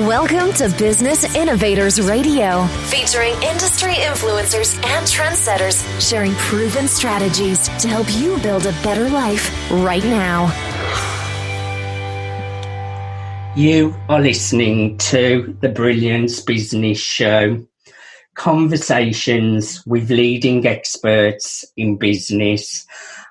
Welcome to Business Innovators Radio, featuring industry influencers and trendsetters sharing proven strategies to help you build a better life right now. You are listening to the Brilliance Business Show, conversations with leading experts in business.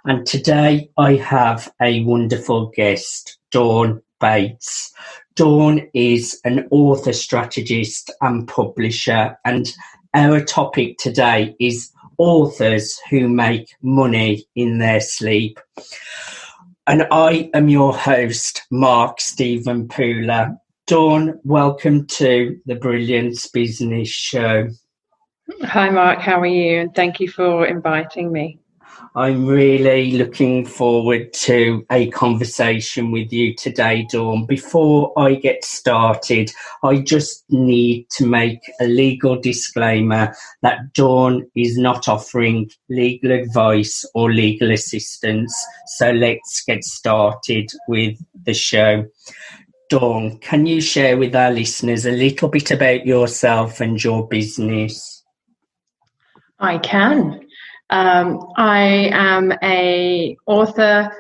And today I have a wonderful guest, Dawn Bates. Dawn is an author, strategist and publisher, and our topic today is authors who make money in their sleep. And I am your host, Mark Stephen Pooler. Dawn, welcome to the Brilliance Business Show. Hi, Mark. How are you? And thank you for inviting me. I'm really looking forward to a conversation with you today, Dawn. Before I get started, I just need to make a legal disclaimer that Dawn is not offering legal advice or legal assistance. So let's get started with the show. Dawn, can you share with our listeners a little bit about yourself and your business? I can. I am a author,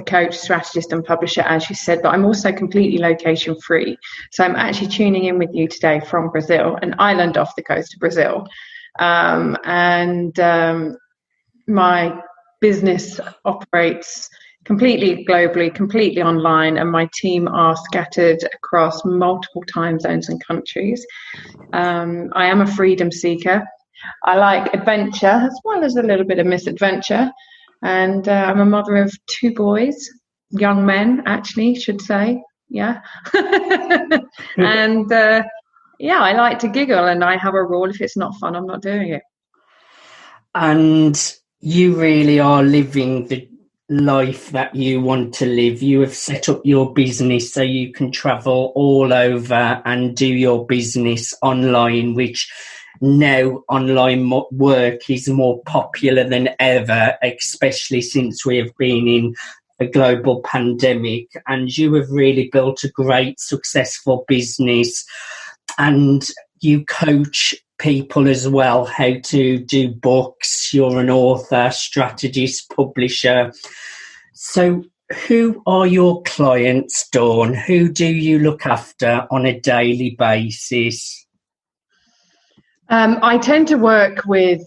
coach, strategist and publisher, as you said, but I'm also completely location free. So I'm actually tuning in with you today from Brazil, an island off the coast of Brazil. My business operates completely globally, completely online, and my team are scattered across multiple time zones and countries. I am a freedom seeker. I like adventure as well as a little bit of misadventure, and I'm a mother of two boys, young men actually, should say, yeah. And I like to giggle, and I have a rule: if it's not fun, I'm not doing it. And you really are living the life that you want to live. You have set up your business so you can travel all over and do your business online, which now online work is more popular than ever, especially since we have been in a global pandemic. And you have really built a great, successful business, and you coach people as well how to do books. You're an author, strategist, publisher. So who are your clients, Dawn? Who do you look after on a daily basis? I tend to work with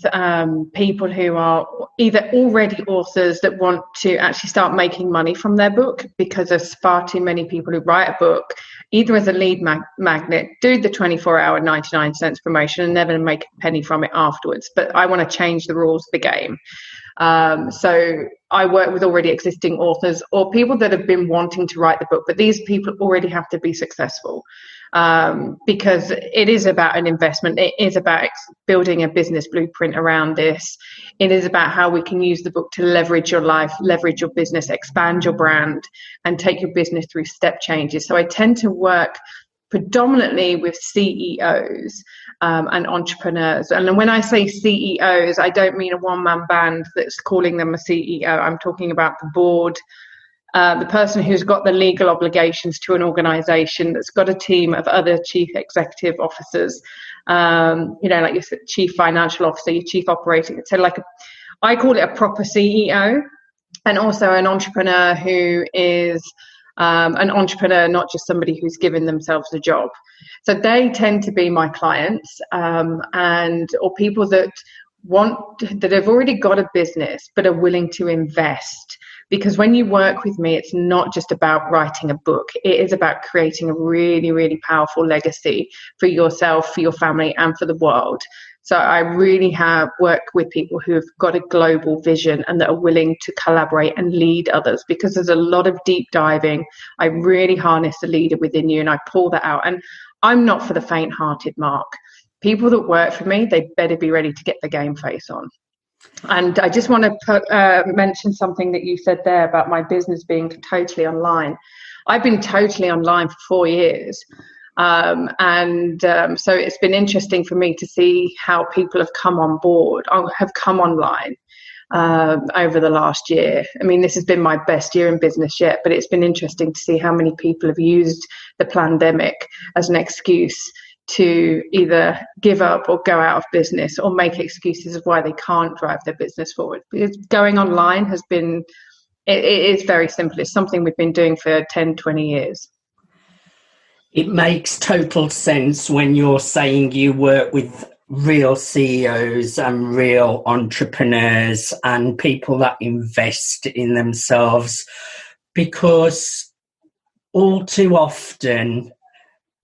people who are either already authors that want to actually start making money from their book, because there's far too many people who write a book either as a lead magnet, do the 24-hour 99 cents promotion and never make a penny from it afterwards. But I want to change the rules of the game. So I work with already existing authors or people that have been wanting to write the book, but these people already have to be successful. Because it is about an investment. It is about building a business blueprint around this. It is about how we can use the book to leverage your life, leverage your business, expand your brand, and take your business through step changes. So I tend to work predominantly with CEOs and entrepreneurs. And when I say CEOs, I don't mean a one-man band that's calling them a CEO. I'm talking about the board, the person who's got the legal obligations to an organization, that's got a team of other chief executive officers, like your chief financial officer, your chief operating. So I call it a proper CEO, and also an entrepreneur who is an entrepreneur, not just somebody who's given themselves a job. So they tend to be my clients, or people that have already got a business but are willing to invest. Because when you work with me, it's not just about writing a book. It is about creating a really, really powerful legacy for yourself, for your family, and for the world. So I really have worked with people who have got a global vision and that are willing to collaborate and lead others, because there's a lot of deep diving. I really harness the leader within you and I pull that out. And I'm not for the faint-hearted, Mark. People that work for me, they better be ready to get the game face on. And I just want to mention something that you said there about my business being totally online. I've been totally online for 4 years. So it's been interesting for me to see how people have come on board, or have come online over the last year. I mean, this has been my best year in business yet, but it's been interesting to see how many people have used the pandemic as an excuse to either give up or go out of business, or make excuses of why they can't drive their business forward. Because going online has been, it is very simple. It's something we've been doing for 10, 20 years. It makes total sense when you're saying you work with real CEOs and real entrepreneurs and people that invest in themselves, because all too often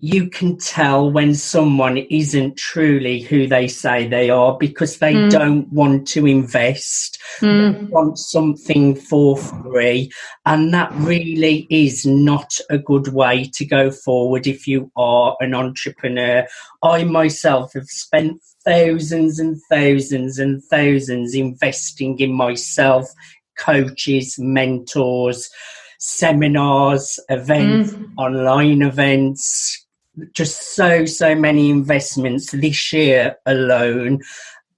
you can tell when someone isn't truly who they say they are, because they don't want to invest, they want something for free, and that really is not a good way to go forward if you are an entrepreneur. I myself have spent thousands and thousands and thousands investing in myself, coaches, mentors, seminars, events, online events, just so many investments this year alone.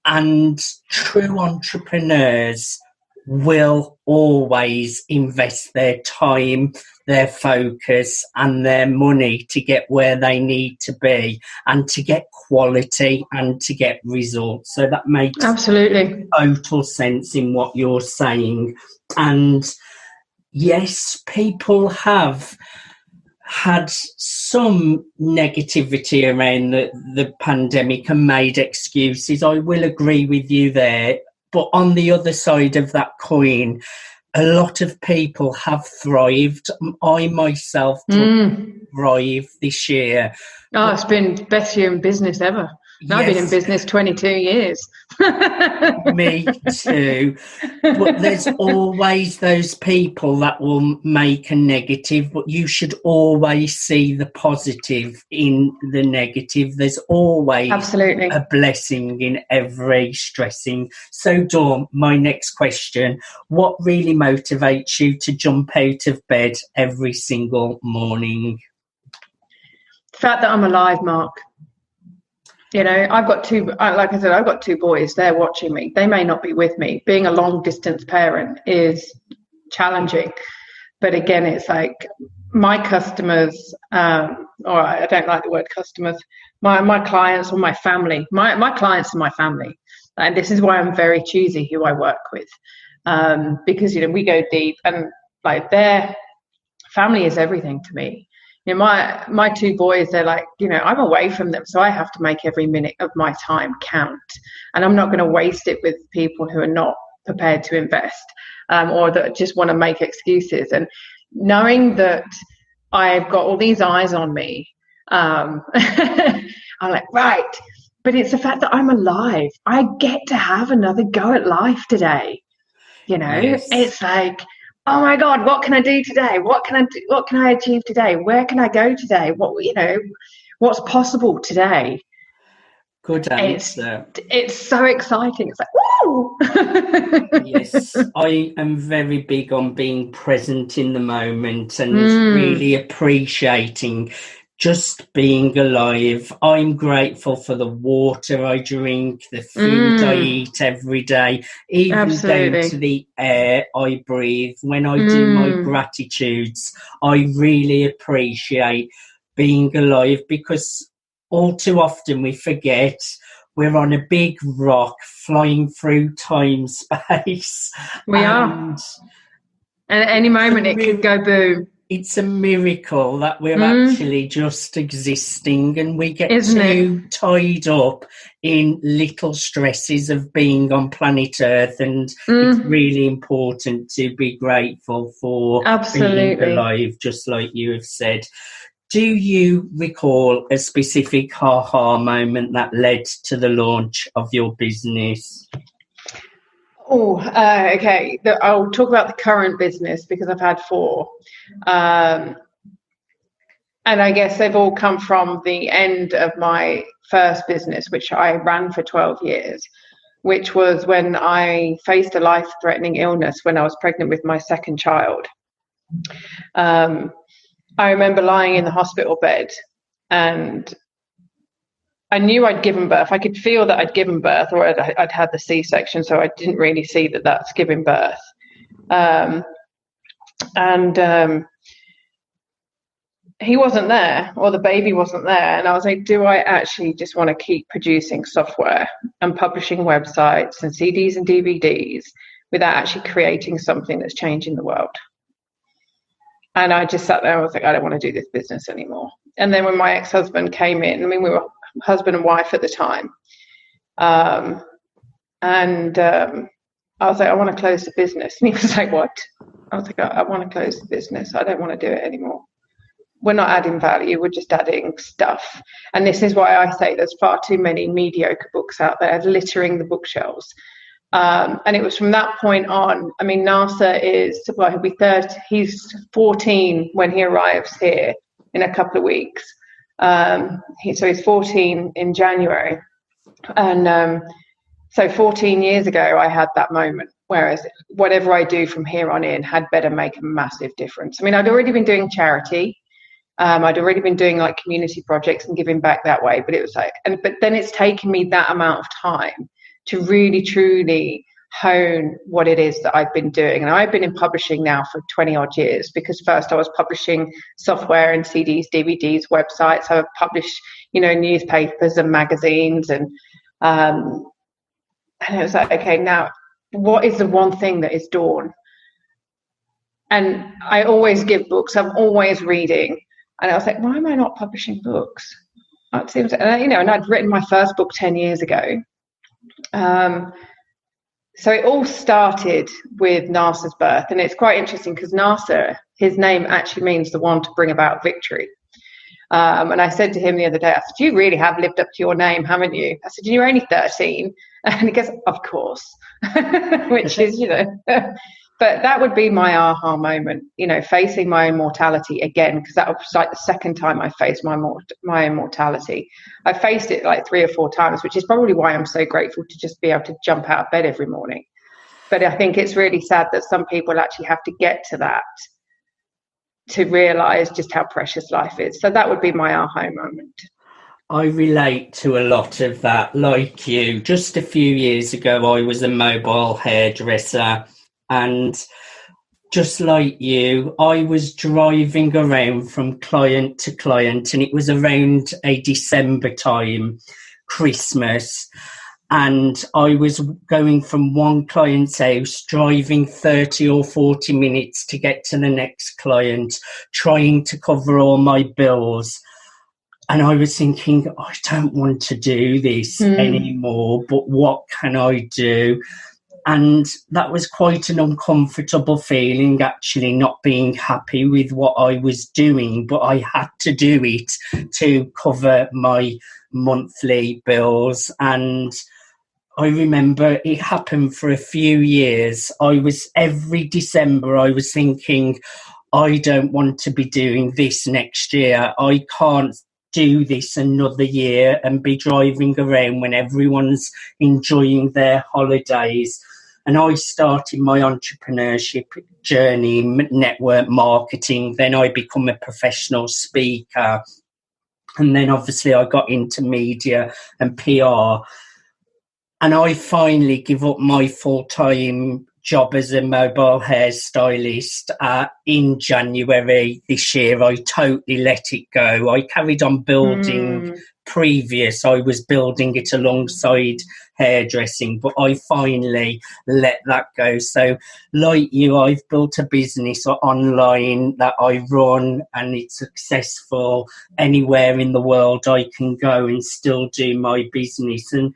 And true entrepreneurs will always invest their time, their focus and their money to get where they need to be, and to get quality and to get results. So that makes absolutely total sense in what you're saying. And yes, people have had some negativity around the pandemic and made excuses. I will agree with you there. But on the other side of that coin, a lot of people have thrived. I myself thrived this year. Oh, it's been the best year in business ever. Yes. I've been in business 22 years. Me too. But there's always those people that will make a negative, but you should always see the positive in the negative. There's always absolutely a blessing in every stressing. So, Dawn, my next question, what really motivates you to jump out of bed every single morning? The fact that I'm alive, Mark. You know, I've got like I said, I've got two boys. They're watching me. They may not be with me. Being a long distance parent is challenging. But again, it's like my customers, or I don't like the word customers, my clients or my family, my clients are my family. And this is why I'm very choosy who I work with. Because, you know, we go deep, and like their family is everything to me. You know, my two boys, they're like, you know, I'm away from them, so I have to make every minute of my time count. And I'm not going to waste it with people who are not prepared to invest, or that just want to make excuses. And knowing that I've got all these eyes on me, I'm like, right. But it's the fact that I'm alive. I get to have another go at life today. You know, yes. It's like, oh my God, what can I do today? What can I do? What can I achieve today? Where can I go today? What, you know, what's possible today? Good answer. It's so exciting. It's like, woo! Yes, I am very big on being present in the moment and really appreciating just being alive. I'm grateful for the water I drink, the food I eat every day, even absolutely. down to the air I breathe. When I do my gratitudes, I really appreciate being alive, because all too often we forget we're on a big rock flying through time space. We are. And at any moment it could go boom. It's a miracle that we're actually just existing, and we get tied up in little stresses of being on planet Earth, and it's really important to be grateful for being alive, just like you have said. Do you recall a specific aha moment that led to the launch of your business? Oh, okay. I'll talk about the current business because I've had 4. And I guess they've all come from the end of my first business, which I ran for 12 years, which was when I faced a life-threatening illness when I was pregnant with my second child. I remember lying in the hospital bed, and I knew I'd given birth. I could feel that I'd given birth, or I'd had the C-section, so I didn't really see that that's giving birth. And he wasn't there, or the baby wasn't there. And I was like, do I actually just want to keep producing software and publishing websites and CDs and DVDs without actually creating something that's changing the world? And I just sat there and was like, I don't want to do this business anymore. And then when my ex-husband came in, I mean, we were husband and wife at the time. I was like, I want to close the business. And he was like, what? I was like, I want to close the business. I don't want to do it anymore. We're not adding value. We're just adding stuff. And this is why I say there's far too many mediocre books out there littering the bookshelves. And it was from that point on. I mean, NASA is, well, he'll be 30. He's 14 when he arrives here in a couple of weeks. So he's 14 in January. And so 14 years ago, I had that moment. Whereas whatever I do from here on in had better make a massive difference. I mean, I'd already been doing charity. I'd already been doing like community projects and giving back that way. But it was like, but then it's taken me that amount of time to really, truly hone what it is that I've been doing. And I've been in publishing now for 20 odd years, because first I was publishing software and CDs, DVDs, websites. I've published, newspapers and magazines. And it was like, okay, now what is the one thing that is Dawn? And I always give books. I'm always reading. And I was like, why am I not publishing books? It seems, and I'd written my first book 10 years ago. So it all started with NASA's birth. And it's quite interesting because NASA, his name actually means the one to bring about victory. And I said to him the other day, I said, you really have lived up to your name, haven't you? I said, you're only 13. And he goes, of course, which is, but that would be my aha moment, facing my immortality again, because that was like the second time I faced my immortality. I faced it like 3 or 4 times, which is probably why I'm so grateful to just be able to jump out of bed every morning. But I think it's really sad that some people actually have to get to that to realize just how precious life is. So that would be my aha moment. I relate to a lot of that. Like you, just a few years ago, I was a mobile hairdresser, and just like you, I was driving around from client to client, and it was around a December time, Christmas. And I was going from one client's house, driving 30 or 40 minutes to get to the next client, trying to cover all my bills. And I was thinking, I don't want to do this anymore, but what can I do? And that was quite an uncomfortable feeling, actually, not being happy with what I was doing, but I had to do it to cover my monthly bills. And I remember it happened for a few years. Every December, I was thinking, I don't want to be doing this next year. I can't do this another year and be driving around when everyone's enjoying their holidays. And I started my entrepreneurship journey in network marketing. Then I become a professional speaker. And then obviously I got into media and PR. And I finally give up my full-time job as a mobile hairstylist in January this year. I totally let it go. I carried on building previous. I was building it alongside hairdressing, but I finally let that go. So like you, I've built a business online that I run, and it's successful. Anywhere in the world I can go and still do my business. And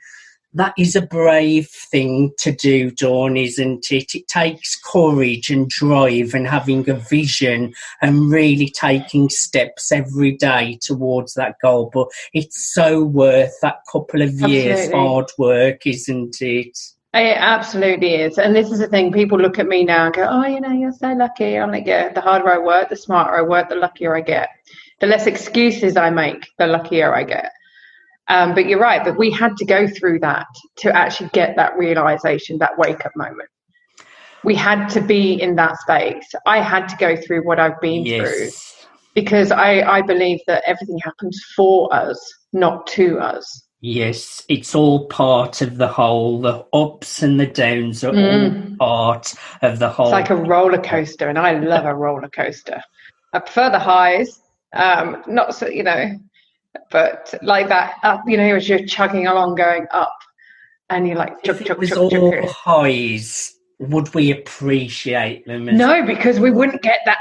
that is a brave thing to do, Dawn, isn't it? It takes courage and drive and having a vision and really taking steps every day towards that goal. But it's so worth that couple of years hard work, isn't it? It absolutely is. And this is the thing, people look at me now and go, oh, you're so lucky. I'm like, yeah, the harder I work, the smarter I work, the luckier I get. The less excuses I make, the luckier I get. But you're right, but we had to go through that to actually get that realization, that wake-up moment. We had to be in that space. I had to go through what I've been through, because I believe that everything happens for us, not to us. Yes, it's all part of the whole. The ups and the downs are all part of the whole. It's like a roller coaster, and I love a roller coaster. I prefer the highs, Not so, but like that, as you're chugging along, going up, and you're like, chug, If it chug, was chug, all chug. highs, would we appreciate them? No, because we wouldn't get that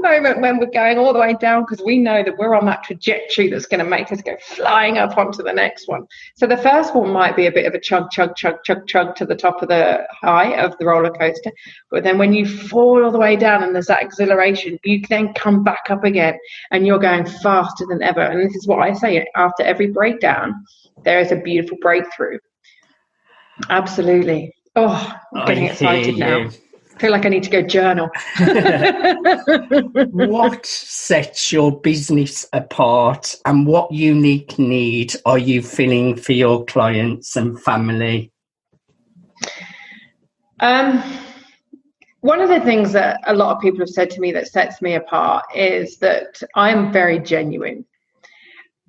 moment when we're going all the way down, because we know that we're on that trajectory that's going to make us go flying up onto the next one. So the first one might be a bit of a chug, chug, chug, chug, chug to the top of the high of the roller coaster. But then when you fall all the way down and there's that exhilaration, you then come back up again and you're going faster than ever. And this is what I say, after every breakdown, there is a beautiful breakthrough. Absolutely. Oh, I'm getting excited now. I feel like I need to go journal. What sets your business apart, and what unique need are you filling for your clients and family? One of the things that a lot of people have said to me that sets me apart is that I'm very genuine.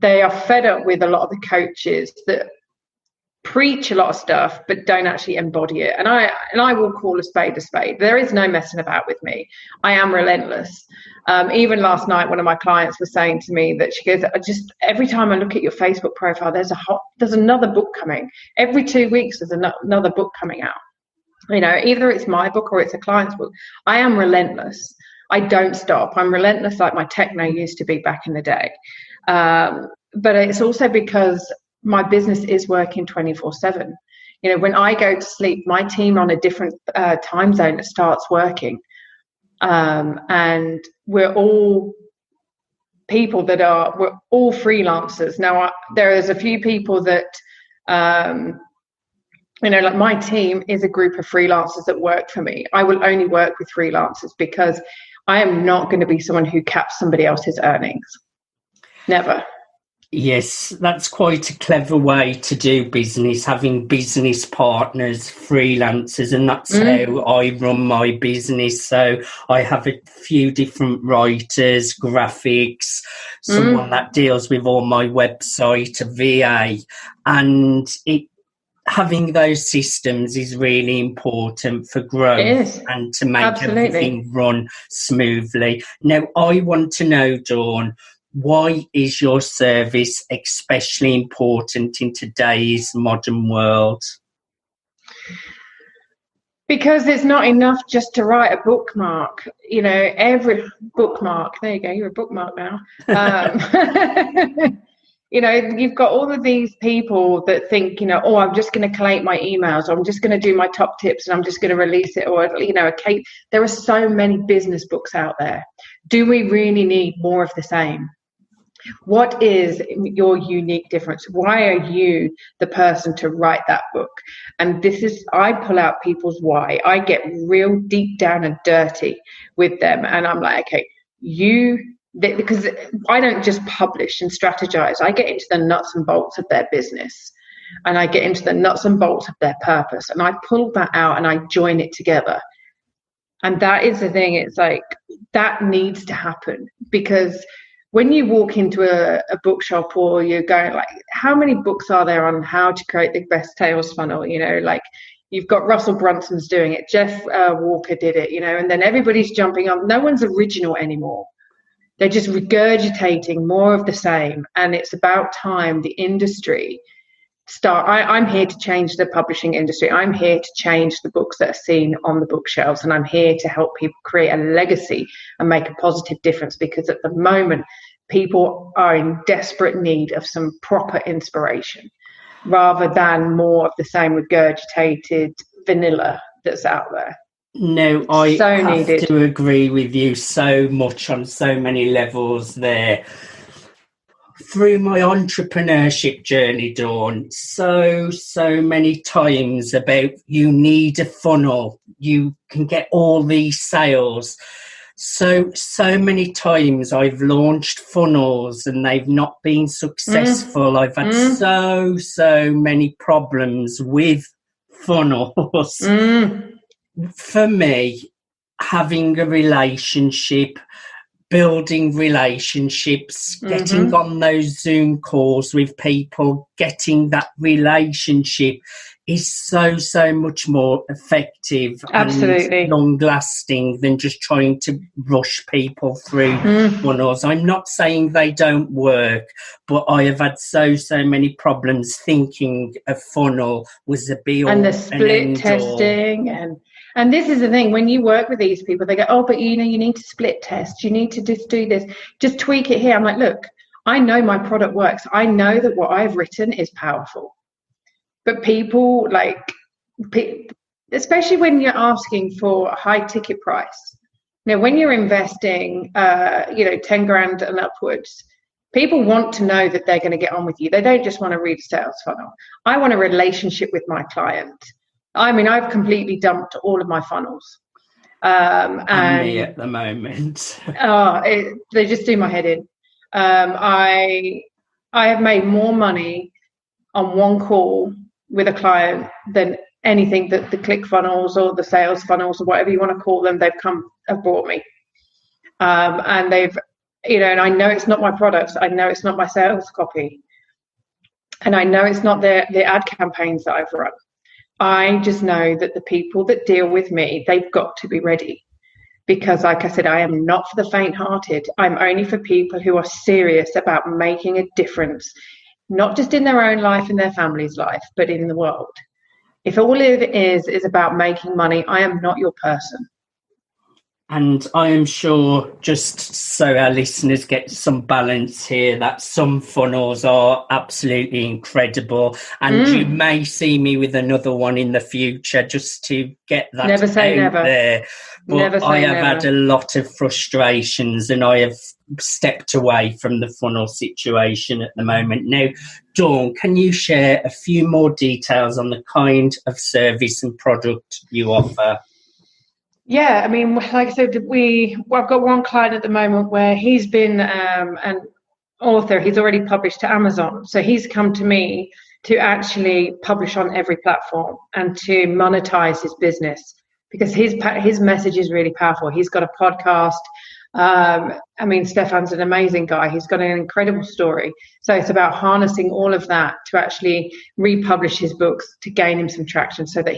They are fed up with a lot of the coaches that preach a lot of stuff but don't actually embody it, and I will call a spade a spade. There is no messing about with me. I am relentless. Even last night, one of my clients was saying to me that she goes, every time I look at your Facebook profile, there's another book coming. Every 2 weeks there's another book coming out. Either it's my book or it's a client's book. I am relentless. I don't stop. I'm relentless like my techno used to be back in the day. But it's also because my business is working 24/7. When I go to sleep, my team on a different time zone starts working. And we're all people we're all freelancers. Now, there is a few people that, like my team is a group of freelancers that work for me. I will only work with freelancers because I am not going to be someone who caps somebody else's earnings. Never. Yes, that's quite a clever way to do business, having business partners, freelancers, and that's how I run my business. So I have a few different writers, graphics, someone that deals with all my website, a VA, and having those systems is really important for growth and to make everything run smoothly. Now, I want to know, Dawn, why is your service especially important in today's modern world? Because it's not enough just to write a bookmark. Every bookmark. There you go. You're a bookmark now. You've got all of these people that think, I'm just going to collate my emails, or I'm just going to do my top tips and I'm just going to release it, or, there are so many business books out there. Do we really need more of the same? What is your unique difference? Why are you the person to write that book? And I pull out people's why. I get real deep down and dirty with them. And I'm like, okay, because I don't just publish and strategize. I get into the nuts and bolts of their business, and I get into the nuts and bolts of their purpose. And I pull that out and I join it together. And that is the thing. It's like, that needs to happen, because when you walk into a bookshop, or you're going like, how many books are there on how to create the best sales funnel? You've got Russell Brunson's doing it, Jeff Walker did it, and then everybody's jumping on. No one's original anymore. They're just regurgitating more of the same. And it's about time the industry I'm here to change the publishing industry. I'm here to change the books that are seen on the bookshelves, and I'm here to help people create a legacy and make a positive difference, because at the moment people are in desperate need of some proper inspiration, rather than more of the same regurgitated vanilla that's out there. No, I have to agree with you so much on so many levels there. Through my entrepreneurship journey, Dawn, so many times about you need a funnel, you can get all these sales. So many times I've launched funnels and they've not been successful. I've had so many problems with funnels. For me, having a relationship, building relationships, getting on those Zoom calls with people, getting that relationship is so much more effective Absolutely. and long lasting than just trying to rush people through funnels. I'm not saying they don't work, but I have had so many problems thinking a funnel was a be all and the split testing and this is the thing, when you work with these people, they go, oh, but you need to split test, you need to just do this, just tweak it here. I'm like, look, I know my product works, I know that what I've written is powerful, but people especially when you're asking for a high ticket price, when you're investing 10 grand and upwards, people want to know that they're going to get on with you. They don't just want to read a sales funnel. I want a relationship with my client. I mean, I've completely dumped all of my funnels. And me at the moment. They just do my head in. I have made more money on one call with a client than anything that the click funnels or the sales funnels or whatever you want to call them, have brought me. And they've, and I know it's not my products. I know it's not my sales copy. And I know it's not the ad campaigns that I've run. I just know that the people that deal with me, they've got to be ready. Because like I said, I am not for the faint-hearted. I'm only for people who are serious about making a difference, not just in their own life and their family's life, but in the world. If all it is about making money, I am not your person. And I am sure, just so our listeners get some balance here, that some funnels are absolutely incredible. And you may see me with another one in the future, just to get that never say out never. There. But never say I have never. had a lot of frustrations, and I have stepped away from the funnel situation at the moment. Now, Dawn, can you share a few more details on the kind of service and product you offer? Yeah, I mean, like I said, I've got one client at the moment where he's been an author. He's already published to Amazon. So he's come to me to actually publish on every platform and to monetize his business, because his message is really powerful. He's got a podcast. I mean, Stefan's an amazing guy. He's got an incredible story. So it's about harnessing all of that to actually republish his books, to gain him some traction, so that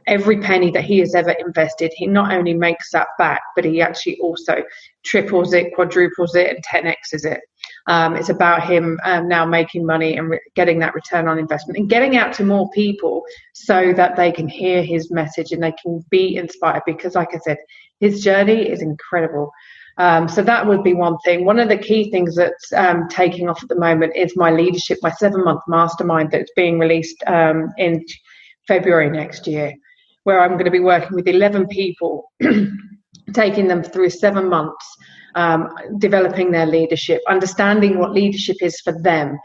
every penny that he has ever invested, he not only makes that back, but he actually also triples it, quadruples it, and 10x's it. It's about him now making money and getting that return on investment and getting out to more people so that they can hear his message and they can be inspired, because like I said, his journey is incredible. So that would be one thing. One of the key things that's taking off at the moment is my leadership, my 7-month mastermind that's being released in February next year, where I'm going to be working with 11 people, taking them through 7 months, developing their leadership, understanding what leadership is for them,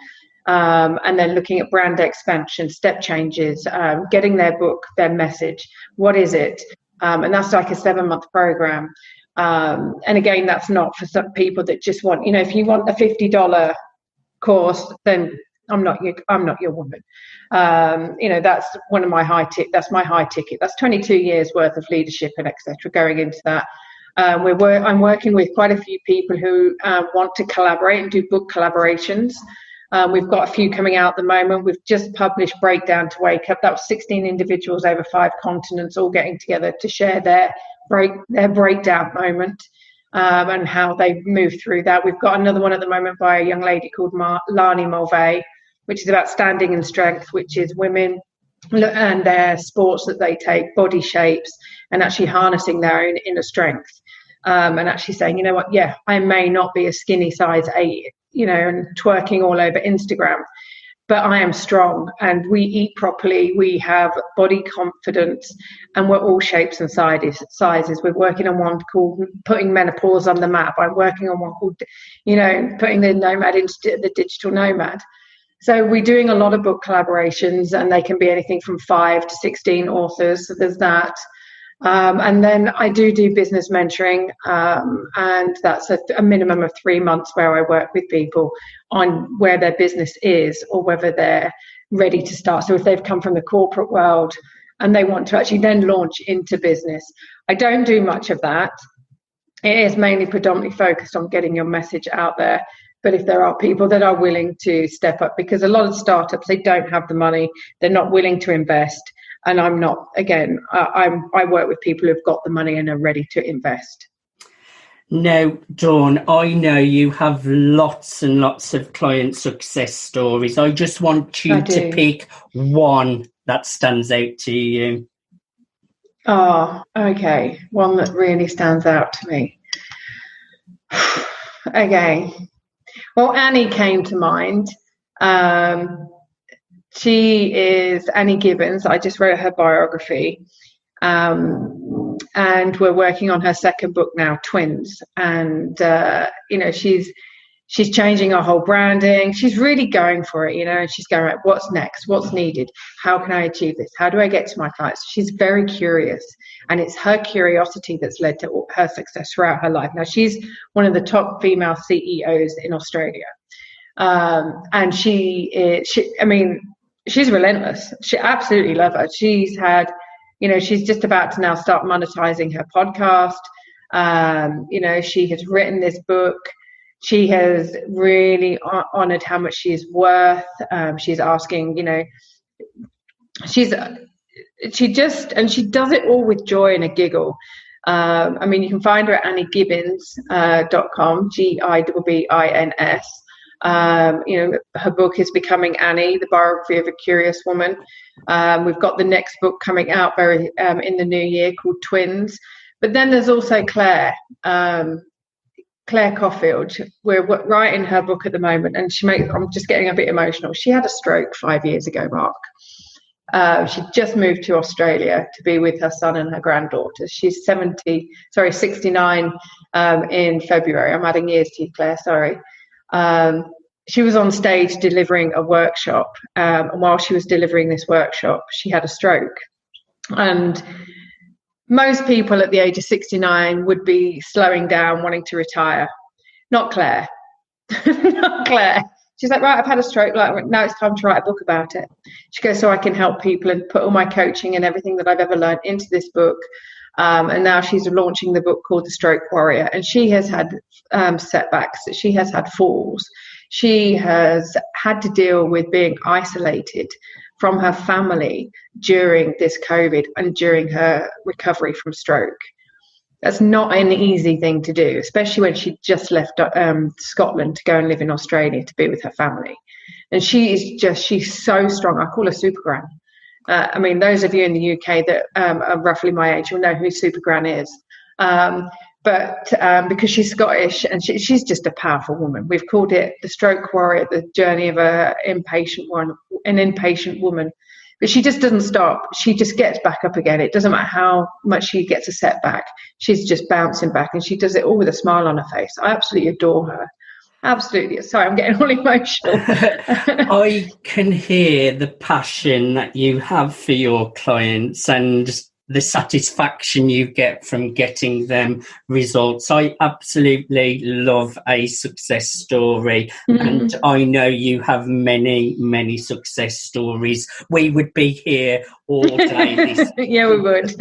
and then looking at brand expansion, step changes, getting their book, their message, what is it? And that's like a 7-month program. And again, that's not for some people that just want, if you want a $50 course, then I'm not your woman. That's one of my that's my high ticket. That's 22 years worth of leadership and etc. going into that. I'm working with quite a few people who want to collaborate and do book collaborations. We've got a few coming out at the moment. We've just published Breakdown to Wake Up. That was 16 individuals over 5 continents all getting together to share their breakdown moment and how they move through that. We've got another one at the moment by a young lady called Lani Mulvey, which is about standing in strength, which is women and their sports that they take, body shapes, and actually harnessing their own inner strength. And actually saying, you know what, yeah, I may not be a skinny size 8, and twerking all over Instagram, but I am strong and we eat properly. We have body confidence and we're all shapes and sizes. We're working on one called Putting Menopause on the Map. I'm working on one called, putting the nomad into the digital nomad. So we're doing a lot of book collaborations, and they can be anything from 5 to 16 authors. So there's that. And then I do business mentoring, and that's a minimum of 3 months where I work with people on where their business is or whether they're ready to start. So if they've come from the corporate world and they want to actually then launch into business. I don't do much of that. It is mainly predominantly focused on getting your message out there But if there are people that are willing to step up, because a lot of startups, they don't have the money, they're not willing to invest. And I'm not, again, I work with people who've got the money and are ready to invest. Now, Dawn, I know you have lots and lots of client success stories. I just want you to pick one that stands out to you. Oh, okay. One that really stands out to me. Okay. Well, Annie came to mind. She is Annie Gibbons. I just wrote her biography. And we're working on her second book now, Twins. And, she's changing her whole branding. She's really going for it, and she's going, right, what's next? What's needed? How can I achieve this? How do I get to my clients? She's very curious. And it's her curiosity that's led to her success throughout her life. Now, she's one of the top female CEOs in Australia. And she's relentless. She absolutely love her. She's had, she's just about to now start monetizing her podcast. She has written this book. She has really honored how much she is worth. She's asking, she does it all with joy and a giggle. You can find her at anniegibbons.com, GIBBINS. Her book is Becoming Annie, the biography of a curious woman. We've got the next book coming out in the new year called Twins. But then there's also Claire Caulfield. We're writing her book at the moment, and I'm just getting a bit emotional. She had a stroke 5 years ago, Mark. She just moved to Australia to be with her son and her granddaughter. She's 69 in February. I'm adding years to you, Claire, sorry. She was on stage delivering a workshop, and while she was delivering this workshop, she had a stroke. And most people at the age of 69 would be slowing down, wanting to retire. Not Claire. Not Claire. She's like, right, I've had a stroke. Like, now it's time to write a book about it. She goes, so I can help people and put all my coaching and everything that I've ever learned into this book. And now she's launching the book called The Stroke Warrior. And she has had setbacks. She has had falls. She has had to deal with being isolated from her family during this COVID and during her recovery from stroke. That's not an easy thing to do, especially when she just left Scotland to go and live in Australia to be with her family. And she's so strong. I call her Super Gran. Those of you in the UK that are roughly my age will know who Super Gran is. But because she's Scottish and she's just a powerful woman. We've called it the Stroke Warrior, the journey of an impatient woman. But she just doesn't stop. She just gets back up again. It doesn't matter how much she gets a setback. She's just bouncing back, and she does it all with a smile on her face. I absolutely adore her. Absolutely. Sorry, I'm getting all emotional. I can hear the passion that you have for your clients and the satisfaction you get from getting them results. I absolutely love a success story. Mm-hmm. And I know you have many, many success stories. We would be here all day. Yeah, we would.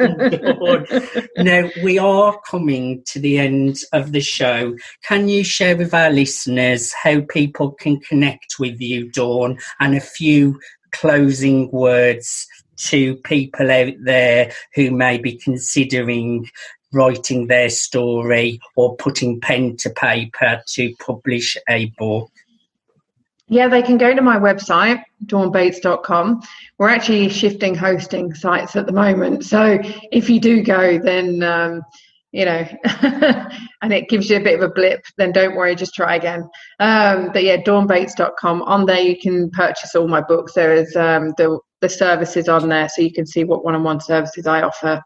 Now, we are coming to the end of the show. Can you share with our listeners how people can connect with you, Dawn, and a few closing words to people out there who may be considering writing their story or putting pen to paper to publish a book? Yeah, they can go to my website, dawnbates.com. We're actually shifting hosting sites at the moment. So if you do go, then, and it gives you a bit of a blip, then don't worry, just try again. But yeah, dawnbates.com. On there, you can purchase all my books. There is the services on there, so you can see what one-on-one services I offer.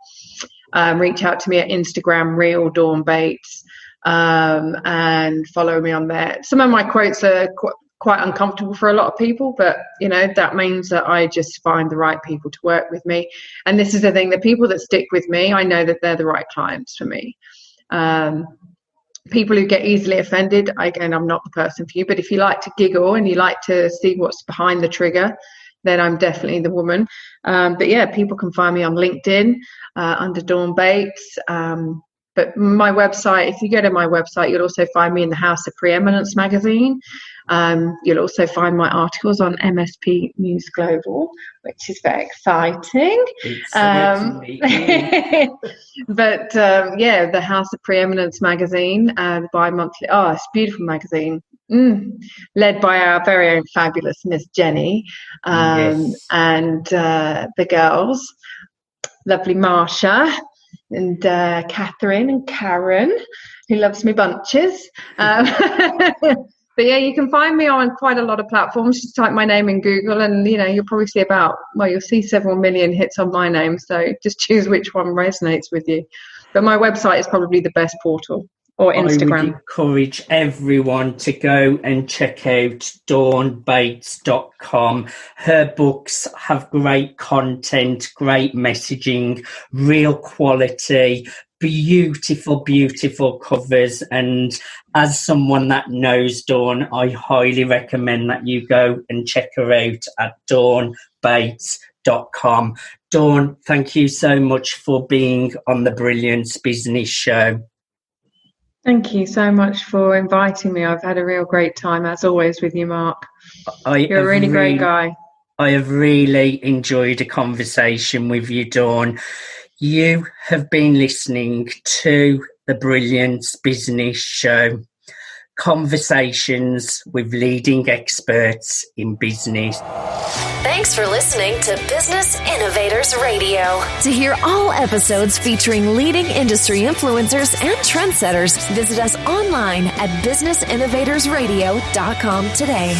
Reach out to me at Instagram, Real Dawn Bates, and follow me on there. Some of my quotes are quite uncomfortable for a lot of people, but that means that I just find the right people to work with me. And this is the thing, the people that stick with me, I know that they're the right clients for me. People who get easily offended, again, I'm not the person for you. But if you like to giggle and you like to see what's behind the trigger, then I'm definitely the woman. But yeah, people can find me on LinkedIn under Dawn Bates. But my website, if you go to my website, you'll also find me in the House of Preeminence magazine. You'll also find my articles on MSP News Global, which is very exciting. But the House of Preeminence magazine, bi-monthly. Oh, it's a beautiful magazine. Led by our very own fabulous Miss Jenny, and the girls, lovely Marsha and Catherine and Karen, who loves me bunches. But yeah, you can find me on quite a lot of platforms. Just type my name in Google and, you'll probably see you'll see several million hits on my name. So just choose which one resonates with you. But my website is probably the best portal, or Instagram. I would encourage everyone to go and check out dawnbates.com. Her books have great content, great messaging, real quality, beautiful covers. And as someone that knows Dawn, I highly recommend that you go and check her out at dawnbates.com. Dawn, thank you so much for being on the Brilliance Business Show. Thank you so much for inviting me. I've had a real great time, as always, with you, Mark. You're a really great guy. I have really enjoyed a conversation with you, Dawn. You have been listening to the Brilliance Business Show, conversations with leading experts in business. Thanks for listening to Business Innovators Radio. To hear all episodes featuring leading industry influencers and trendsetters, visit us online at businessinnovatorsradio.com today.